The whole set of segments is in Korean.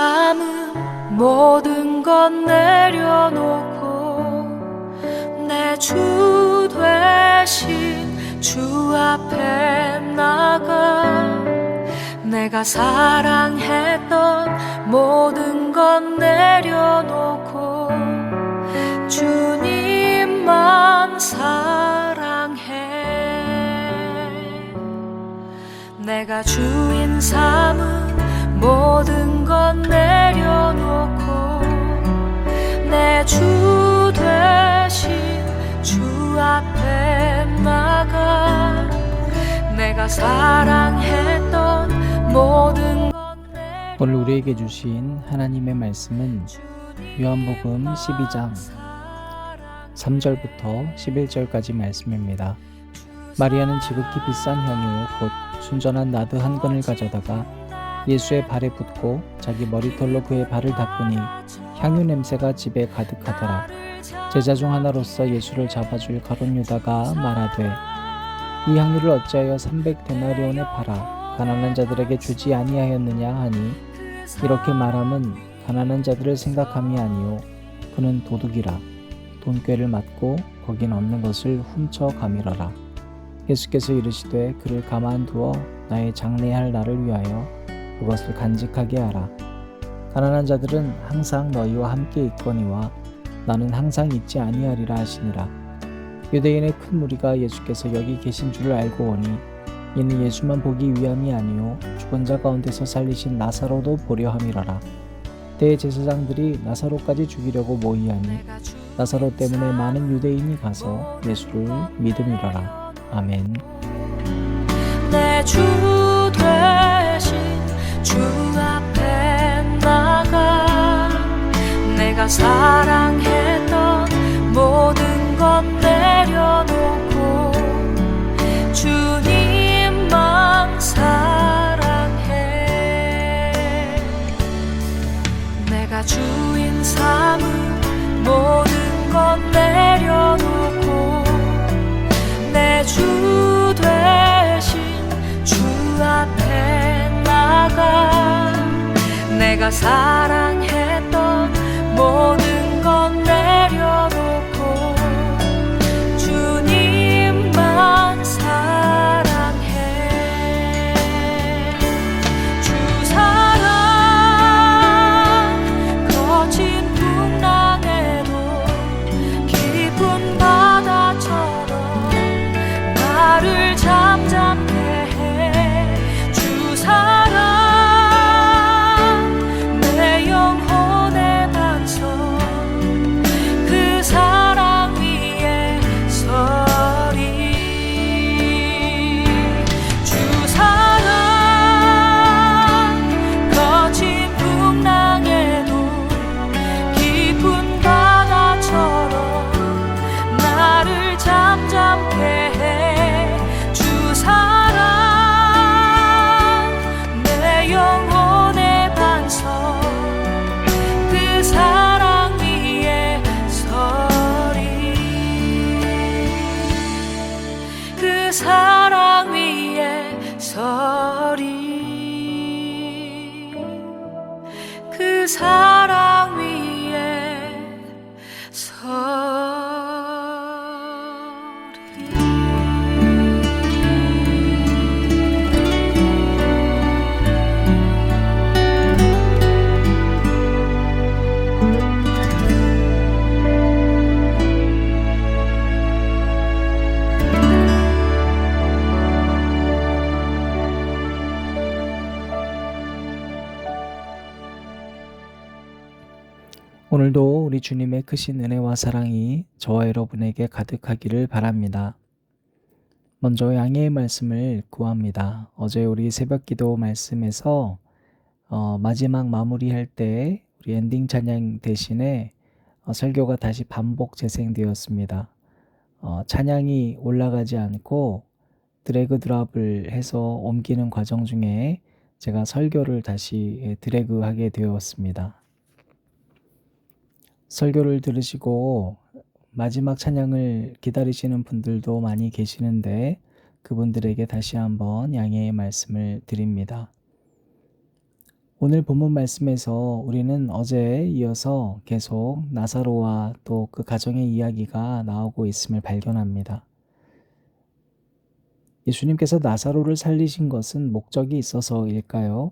삶은 모든 건 내려놓고 내 주 되신 주 앞에 나가 내가 사랑했던 모든 건 내려놓고 주님만 사랑해. 내가 주인 삼은 모든 건 내려놓고 내 주 되신 주 앞에 나가 내가 사랑했던 모든 건 오늘 우리에게 주신 하나님의 말씀은 요한복음 12장 3절부터 11절까지 말씀입니다. 마리아는 지극히 비싼 향유 곧 순전한 나드 한 건을 가져다가 예수의 발에 붓고 자기 머리털로 그의 발을 닦으니 향유 냄새가 집에 가득하더라. 제자 중 하나로서 예수를 잡아줄 가룟 유다가 말하되 이 향유를 어찌하여 300데나리온에 팔아 가난한 자들에게 주지 아니하였느냐 하니 이렇게 말함은 가난한 자들을 생각함이 아니요 그는 도둑이라 돈꾀를 맞고 거긴 얻는 것을 훔쳐 가밀어라. 예수께서 이르시되 그를 가만두어 나의 장례할 날을 위하여 그것을 간직하게 하라. 가난한 자들은 항상 너희와 함께 있거니와 나는 항상 있지 아니하리라 하시니라. 유대인의 큰 무리가 예수께서 여기 계신 줄을 알고 오니 이는 예수만 보기 위함이 아니요 죽은 자 가운데서 살리신 나사로도 보려 함이라라. 대제사장들이 나사로까지 죽이려고 모이하니 나사로 때문에 많은 유대인이 가서 예수를 믿음이라라. 아멘. 내 주 되신 주 앞에 나가 내가 사랑했던 모든 건 내려놓고 주님만 사랑해. 내가 주인 삼은 모든 건 내려놓고 내 주 되신 주 앞에 나가 내가 사랑했던 모든 건 내려놓고 주님만 사랑해. 주 사랑 거친 풍랑에도 깊은 바다처럼 나를 잠잠케 해. 주 사랑 내 영혼의 반석 그 사랑 위에 서리. 주 사랑 거친 풍랑에도 깊은 바다처럼 나를 잠잠케 해. 주 사랑 내 영혼의 반석 그 사랑 위에 서리. 그 사랑 위에 서리. 그 사랑 위에 서리. 오늘도 우리 주님의 크신 은혜와 사랑이 저와 여러분에게 가득하기를 바랍니다. 먼저 양해의 말씀을 구합니다. 어제 우리 새벽기도 말씀에서 마지막 마무리할 때 우리 엔딩 찬양 대신에 설교가 다시 반복 재생되었습니다. 찬양이 올라가지 않고 드래그 드랍을 해서 옮기는 과정 중에 제가 설교를 다시 드래그하게 되었습니다. 설교를 들으시고 마지막 찬양을 기다리시는 분들도 많이 계시는데 그분들에게 다시 한번 양해의 말씀을 드립니다. 오늘 본문 말씀에서 우리는 어제에 이어서 계속 나사로와 또 그 가정의 이야기가 나오고 있음을 발견합니다. 예수님께서 나사로를 살리신 것은 목적이 있어서일까요?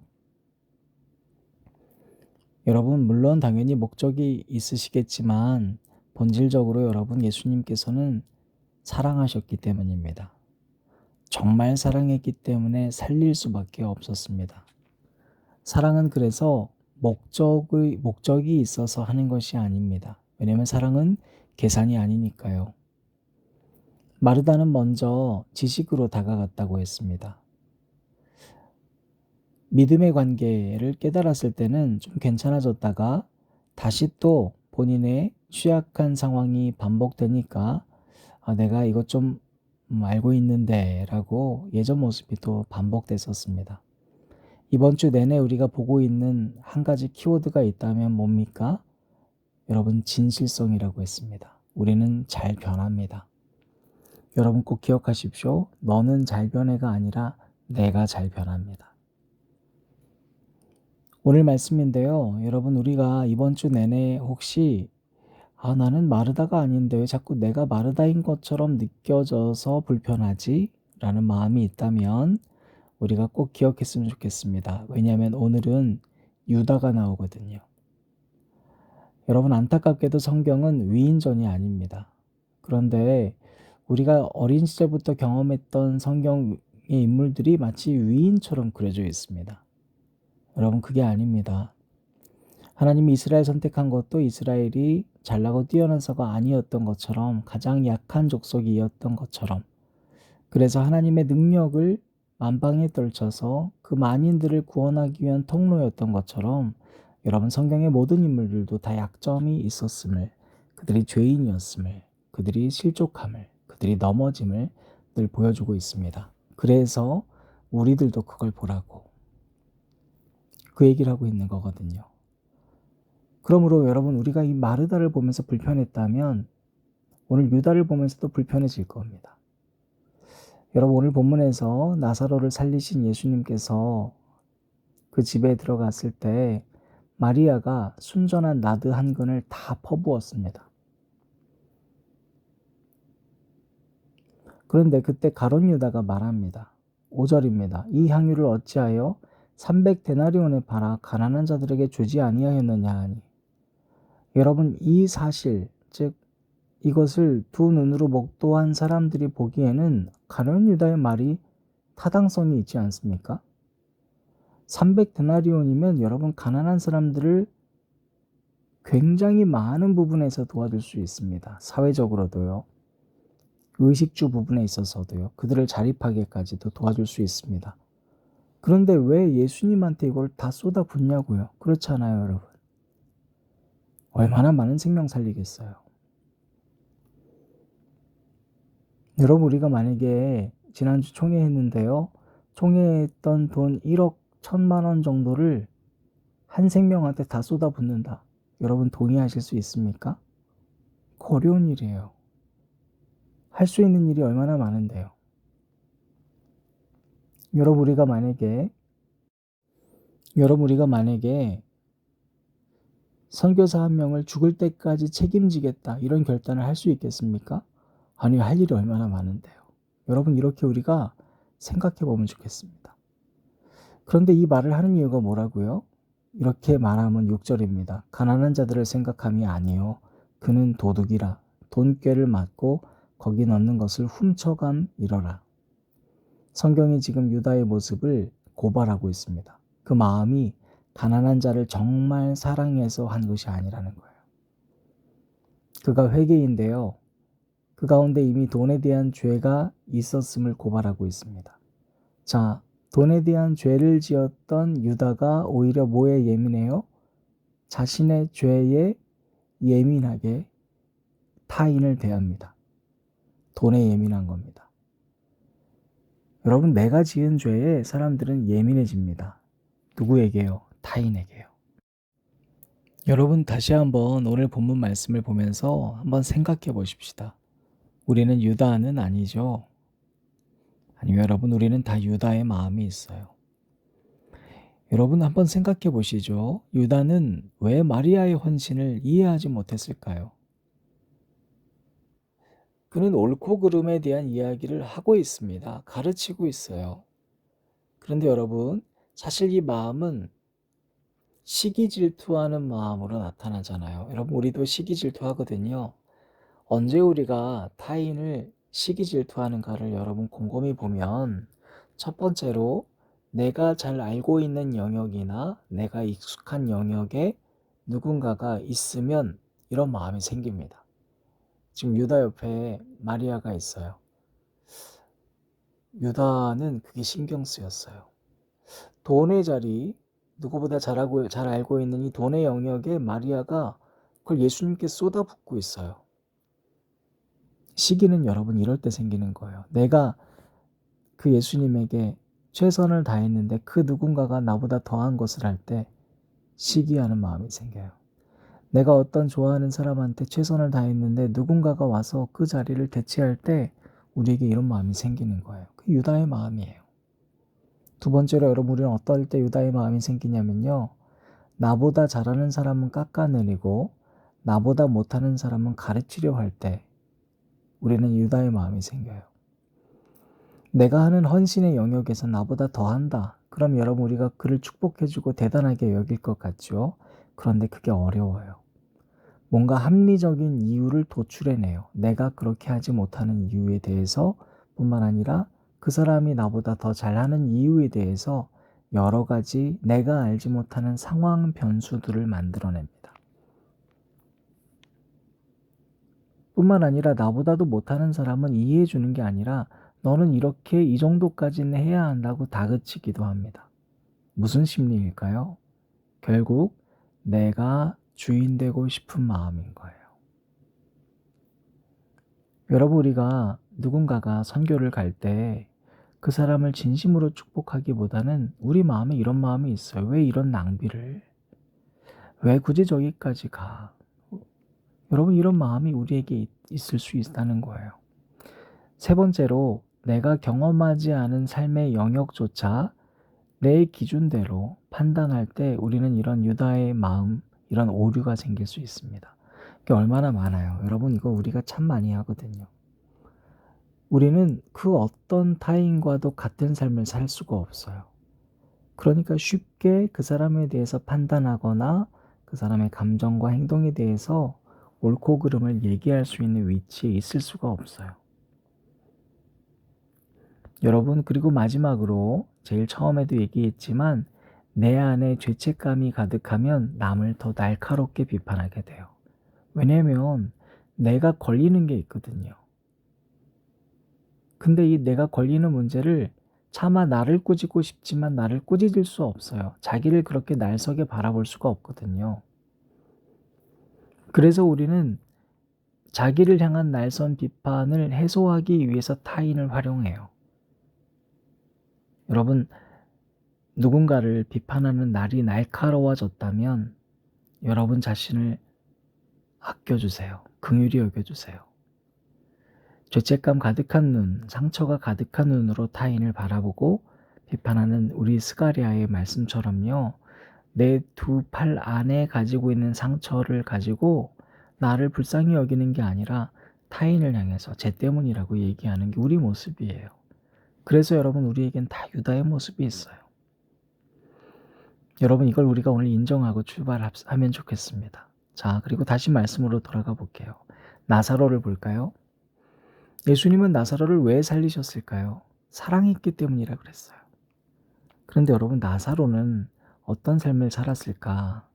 여러분, 물론 당연히 목적이 있으시겠지만 본질적으로 여러분, 예수님께서는 사랑하셨기 때문입니다. 정말 사랑했기 때문에 살릴 수밖에 없었습니다. 사랑은 그래서 목적이 있어서 하는 것이 아닙니다. 왜냐하면 사랑은 계산이 아니니까요. 마르다는 먼저 지식으로 다가갔다고 했습니다. 믿음의 관계를 깨달았을 때는 좀 괜찮아졌다가 다시 또 본인의 취약한 상황이 반복되니까 내가 이것 좀 알고 있는데 라고 예전 모습이 또 반복됐었습니다. 이번 주 내내 우리가 보고 있는 한 가지 키워드가 있다면 뭡니까? 여러분, 진실성이라고 했습니다. 우리는 잘 변합니다. 여러분 꼭 기억하십시오. 너는 잘 변해가 아니라 내가 잘 변합니다. 오늘 말씀인데요. 여러분, 우리가 이번 주 내내 혹시 나는 마르다가 아닌데 왜 자꾸 내가 마르다인 것처럼 느껴져서 불편하지? 라는 마음이 있다면 우리가 꼭 기억했으면 좋겠습니다. 왜냐하면 오늘은 유다가 나오거든요. 여러분, 안타깝게도 성경은 위인전이 아닙니다. 그런데 우리가 어린 시절부터 경험했던 성경의 인물들이 마치 위인처럼 그려져 있습니다. 여러분, 그게 아닙니다. 하나님이 이스라엘 선택한 것도 이스라엘이 잘나고 뛰어난서가 아니었던 것처럼 가장 약한 족속이었던 것처럼, 그래서 하나님의 능력을 만방에 떨쳐서 그 만인들을 구원하기 위한 통로였던 것처럼 여러분, 성경의 모든 인물들도 다 약점이 있었음을, 그들이 죄인이었음을, 그들이 실족함을, 그들이 넘어짐을 늘 보여주고 있습니다. 그래서 우리들도 그걸 보라고 그 얘기를 하고 있는 거거든요. 그러므로 여러분, 우리가 이 마르다를 보면서 불편했다면 오늘 유다를 보면서도 불편해질 겁니다. 여러분, 오늘 본문에서 나사로를 살리신 예수님께서 그 집에 들어갔을 때 마리아가 순전한 나드 한 근을 다 퍼부었습니다. 그런데 그때 가룟 유다가 말합니다. 5절입니다. 이 향유를 어찌하여 300데나리온에 팔아 가난한 자들에게 주지 아니하였느냐 하니. 여러분, 이 사실, 즉 이것을 두 눈으로 목도한 사람들이 보기에는 가룟 유다의 말이 타당성이 있지 않습니까? 300데나리온이면 여러분, 가난한 사람들을 굉장히 많은 부분에서 도와줄 수 있습니다. 사회적으로도요. 의식주 부분에 있어서도요. 그들을 자립하게까지도 도와줄 수 있습니다. 그런데 왜 예수님한테 이걸 다 쏟아붓냐고요? 그렇잖아요, 여러분. 얼마나 많은 생명 살리겠어요. 여러분, 우리가 만약에 지난주 총회했는데요. 총회했던 돈 1억 1천만 원 정도를 한 생명한테 다 쏟아붓는다. 여러분, 동의하실 수 있습니까? 어려운 일이에요. 할 수 있는 일이 얼마나 많은데요. 여러분, 우리가 만약에 선교사 한 명을 죽을 때까지 책임지겠다, 이런 결단을 할 수 있겠습니까? 아니요, 할 일이 얼마나 많은데요. 여러분, 이렇게 우리가 생각해 보면 좋겠습니다. 그런데 이 말을 하는 이유가 뭐라고요? 이렇게 말하면 6절입니다. 가난한 자들을 생각함이 아니요 그는 도둑이라 돈꾀를 맞고 거기 넣는 것을 훔쳐감이러라. 성경이 지금 유다의 모습을 고발하고 있습니다. 그 마음이 가난한 자를 정말 사랑해서 한 것이 아니라는 거예요. 그가 회개인데요. 그 가운데 이미 돈에 대한 죄가 있었음을 고발하고 있습니다. 자, 돈에 대한 죄를 지었던 유다가 오히려 뭐에 예민해요? 자신의 죄에 예민하게 타인을 대합니다. 돈에 예민한 겁니다. 여러분, 내가 지은 죄에 사람들은 예민해집니다. 누구에게요? 타인에게요. 여러분, 다시 한번 오늘 본문 말씀을 보면서 한번 생각해 보십시다. 우리는 유다는 아니죠. 아니요, 여러분, 우리는 다 유다의 마음이 있어요. 여러분 한번 생각해 보시죠. 유다는 왜 마리아의 헌신을 이해하지 못했을까요? 그는 옳고 그름에 대한 이야기를 하고 있습니다. 가르치고 있어요. 그런데 여러분, 사실 이 마음은 시기 질투하는 마음으로 나타나잖아요. 여러분, 우리도 시기 질투하거든요. 언제 우리가 타인을 시기 질투하는가를 여러분 곰곰이 보면, 첫 번째로 내가 잘 알고 있는 영역이나 내가 익숙한 영역에 누군가가 있으면 이런 마음이 생깁니다. 지금 유다 옆에 마리아가 있어요. 유다는 그게 신경 쓰였어요. 돈의 자리, 누구보다 잘 알고 있는 이 돈의 영역에 마리아가 그걸 예수님께 쏟아붓고 있어요. 시기는 여러분 이럴 때 생기는 거예요. 내가 그 예수님에게 최선을 다했는데 그 누군가가 나보다 더한 것을 할 때 시기하는 마음이 생겨요. 내가 어떤 좋아하는 사람한테 최선을 다했는데 누군가가 와서 그 자리를 대체할 때 우리에게 이런 마음이 생기는 거예요. 그 유다의 마음이에요. 두 번째로 여러분, 우리는 어떨 때 유다의 마음이 생기냐면요. 나보다 잘하는 사람은 깎아내리고 나보다 못하는 사람은 가르치려 할 때 우리는 유다의 마음이 생겨요. 내가 하는 헌신의 영역에서 나보다 더한다. 그럼 여러분, 우리가 그를 축복해주고 대단하게 여길 것 같죠? 그런데 그게 어려워요. 뭔가 합리적인 이유를 도출해내요. 내가 그렇게 하지 못하는 이유에 대해서 뿐만 아니라 그 사람이 나보다 더 잘하는 이유에 대해서 여러 가지 내가 알지 못하는 상황 변수들을 만들어냅니다. 뿐만 아니라 나보다도 못하는 사람은 이해해 주는 게 아니라 너는 이렇게 이 정도까지는 해야 한다고 다그치기도 합니다. 무슨 심리일까요? 결국 내가 주인 되고 싶은 마음인 거예요. 여러분, 우리가 누군가가 선교를 갈 때 그 사람을 진심으로 축복하기보다는 우리 마음에 이런 마음이 있어요. 왜 이런 낭비를? 왜 굳이 저기까지 가? 여러분, 이런 마음이 우리에게 있을 수 있다는 거예요. 세 번째로, 내가 경험하지 않은 삶의 영역조차 내 기준대로 판단할 때 우리는 이런 유다의 마음, 이런 오류가 생길 수 있습니다. 이게 얼마나 많아요. 여러분, 이거 우리가 참 많이 하거든요. 우리는 그 어떤 타인과도 같은 삶을 살 수가 없어요. 그러니까 쉽게 그 사람에 대해서 판단하거나 그 사람의 감정과 행동에 대해서 옳고 그름을 얘기할 수 있는 위치에 있을 수가 없어요. 여러분, 그리고 마지막으로 제일 처음에도 얘기했지만 내 안에 죄책감이 가득하면 남을 더 날카롭게 비판하게 돼요. 왜냐하면 내가 걸리는 게 있거든요. 근데 이 내가 걸리는 문제를 차마 나를 꾸짖고 싶지만 나를 꾸짖을 수 없어요. 자기를 그렇게 날석에 바라볼 수가 없거든요. 그래서 우리는 자기를 향한 날선 비판을 해소하기 위해서 타인을 활용해요. 여러분, 누군가를 비판하는 날이 날카로워졌다면 여러분 자신을 아껴주세요. 긍휼히 여겨주세요. 죄책감 가득한 눈, 상처가 가득한 눈으로 타인을 바라보고 비판하는 우리 스가랴의 말씀처럼요. 내 두 팔 안에 가지고 있는 상처를 가지고 나를 불쌍히 여기는 게 아니라 타인을 향해서 쟤 때문이라고 얘기하는 게 우리 모습이에요. 그래서 여러분, 우리에겐 다 유다의 모습이 있어요. 여러분, 이걸 우리가 오늘 인정하고 출발하면 좋겠습니다. 자, 그리고 다시 말씀으로 돌아가 볼게요. 나사로를 볼까요? 예수님은 나사로를 왜 살리셨을까요? 사랑했기 때문이라 그랬어요. 그런데 여러분, 나사로는 어떤 삶을 살았을까?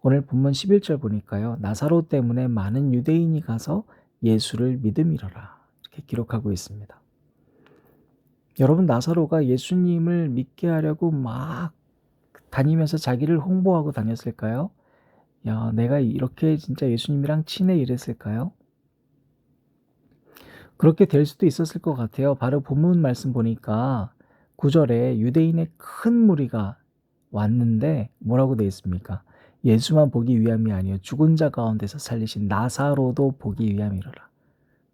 오늘 본문 11절 보니까요. 나사로 때문에 많은 유대인이 가서 예수를 믿음이러라. 이렇게 기록하고 있습니다. 여러분, 나사로가 예수님을 믿게 하려고 막 다니면서 자기를 홍보하고 다녔을까요? 야, 내가 이렇게 진짜 예수님이랑 친해 이랬을까요? 그렇게 될 수도 있었을 것 같아요. 바로 본문 말씀 보니까 9절에 유대인의 큰 무리가 왔는데 뭐라고 되어 있습니까? 예수만 보기 위함이 아니요 죽은 자 가운데서 살리신 나사로도 보기 위함이로라.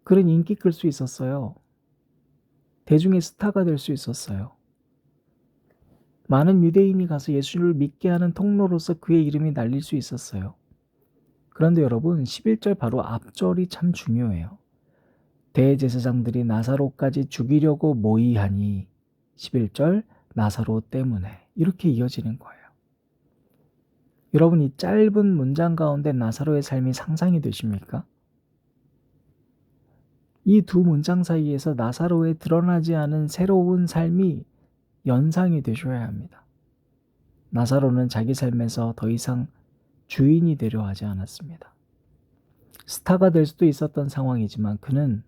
그런 인기 끌 수 있었어요. 대중의 스타가 될 수 있었어요. 많은 유대인이 가서 예수를 믿게 하는 통로로서 그의 이름이 날릴 수 있었어요. 그런데 여러분, 11절 바로 앞절이 참 중요해요. 대제사장들이 나사로까지 죽이려고 모의하니 11절 나사로 때문에 이렇게 이어지는 거예요. 여러분, 이 짧은 문장 가운데 나사로의 삶이 상상이 되십니까? 이 두 문장 사이에서 나사로의 드러나지 않은 새로운 삶이 연상이 되셔야 합니다. 나사로는 자기 삶에서 더 이상 주인이 되려 하지 않았습니다. 스타가 될 수도 있었던 상황이지만 그는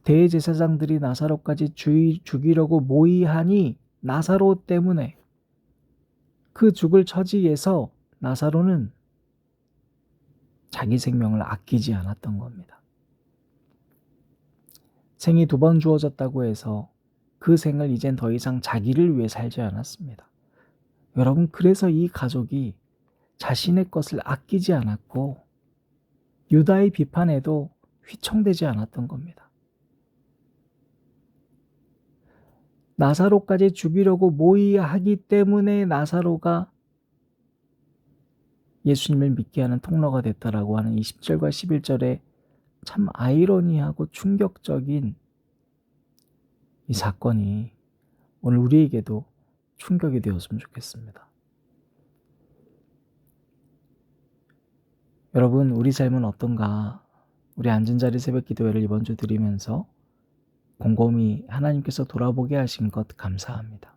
대제사장들이 나사로까지 죽이려고 모의하니 나사로 때문에 그 죽을 처지에서 나사로는 자기 생명을 아끼지 않았던 겁니다. 생이 2번 주어졌다고 해서 그 생을 이젠 더 이상 자기를 위해 살지 않았습니다. 여러분, 그래서 이 가족이 자신의 것을 아끼지 않았고 유다의 비판에도 휘청되지 않았던 겁니다. 나사로까지 죽이려고 모의하기 때문에 나사로가 예수님을 믿게 하는 통로가 됐다라고 하는 20절과 11절에 참 아이러니하고 충격적인 이 사건이 오늘 우리에게도 충격이 되었으면 좋겠습니다. 여러분, 우리 삶은 어떤가? 우리 앉은 자리 새벽 기도회를 이번 주 드리면서 곰곰이 하나님께서 돌아보게 하신 것 감사합니다.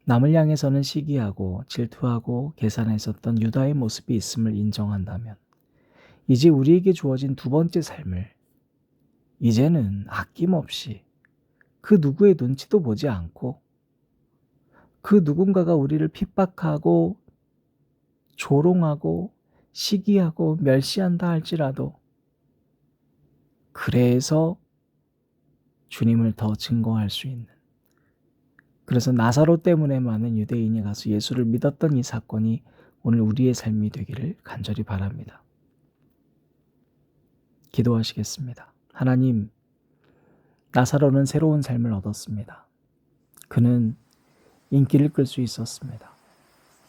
남을 향해서는 시기하고 질투하고 계산했었던 유다의 모습이 있음을 인정한다면 이제 우리에게 주어진 2번째 삶을 이제는 아낌없이 그 누구의 눈치도 보지 않고 그 누군가가 우리를 핍박하고 조롱하고 시기하고 멸시한다 할지라도 그래서 주님을 더 증거할 수 있는, 그래서 나사로 때문에 많은 유대인이 가서 예수를 믿었던 이 사건이 오늘 우리의 삶이 되기를 간절히 바랍니다. 기도하시겠습니다. 하나님, 나사로는 새로운 삶을 얻었습니다. 그는 인기를 끌 수 있었습니다.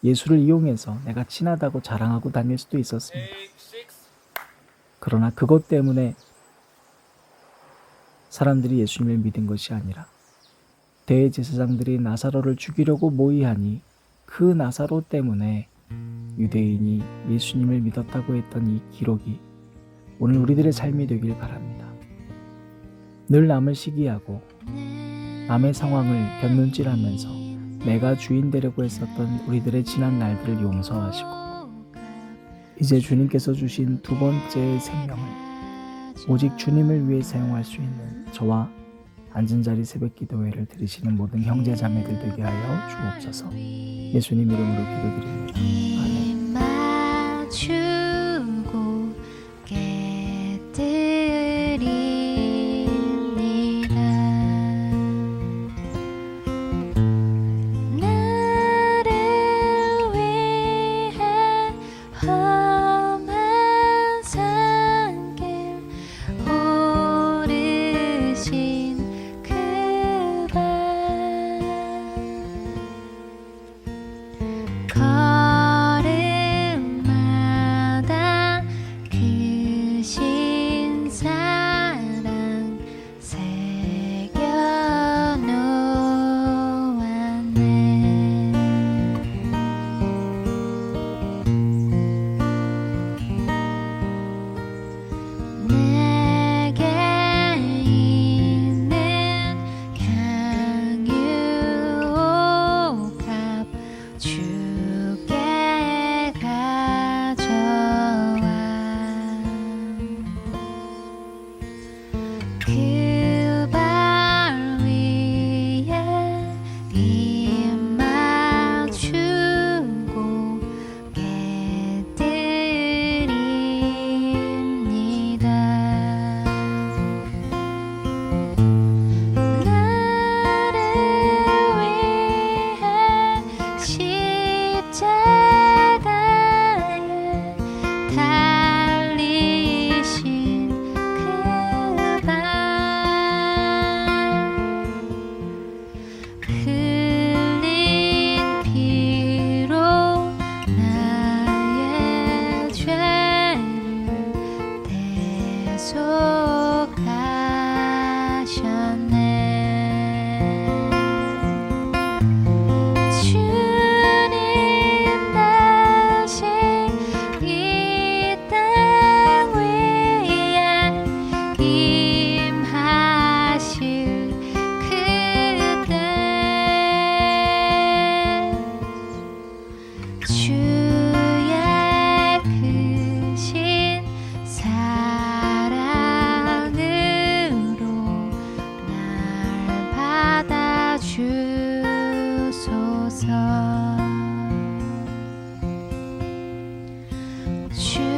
예수를 이용해서 내가 친하다고 자랑하고 다닐 수도 있었습니다. 그러나 그것 때문에 사람들이 예수님을 믿은 것이 아니라 대제사장들이 나사로를 죽이려고 모의하니 그 나사로 때문에 유대인이 예수님을 믿었다고 했던 이 기록이 오늘 우리들의 삶이 되길 바랍니다. 늘 남을 시기하고 남의 상황을 곁눈질하면서 내가 주인 되려고 했었던 우리들의 지난 날들을 용서하시고 이제 주님께서 주신 2번째 생명을 오직 주님을 위해 사용할 수 있는 저와 앉은 자리 새벽 기도회를 들으시는 모든 형제 자매들 되게 하여 주옵소서. 예수님 이름으로 기도드립니다. 아멘. 맞추고 깨뜨리리라. 나를 위해 험한 산길 오르신 그발 주의 크신 사랑으로 날 받아주소서. 주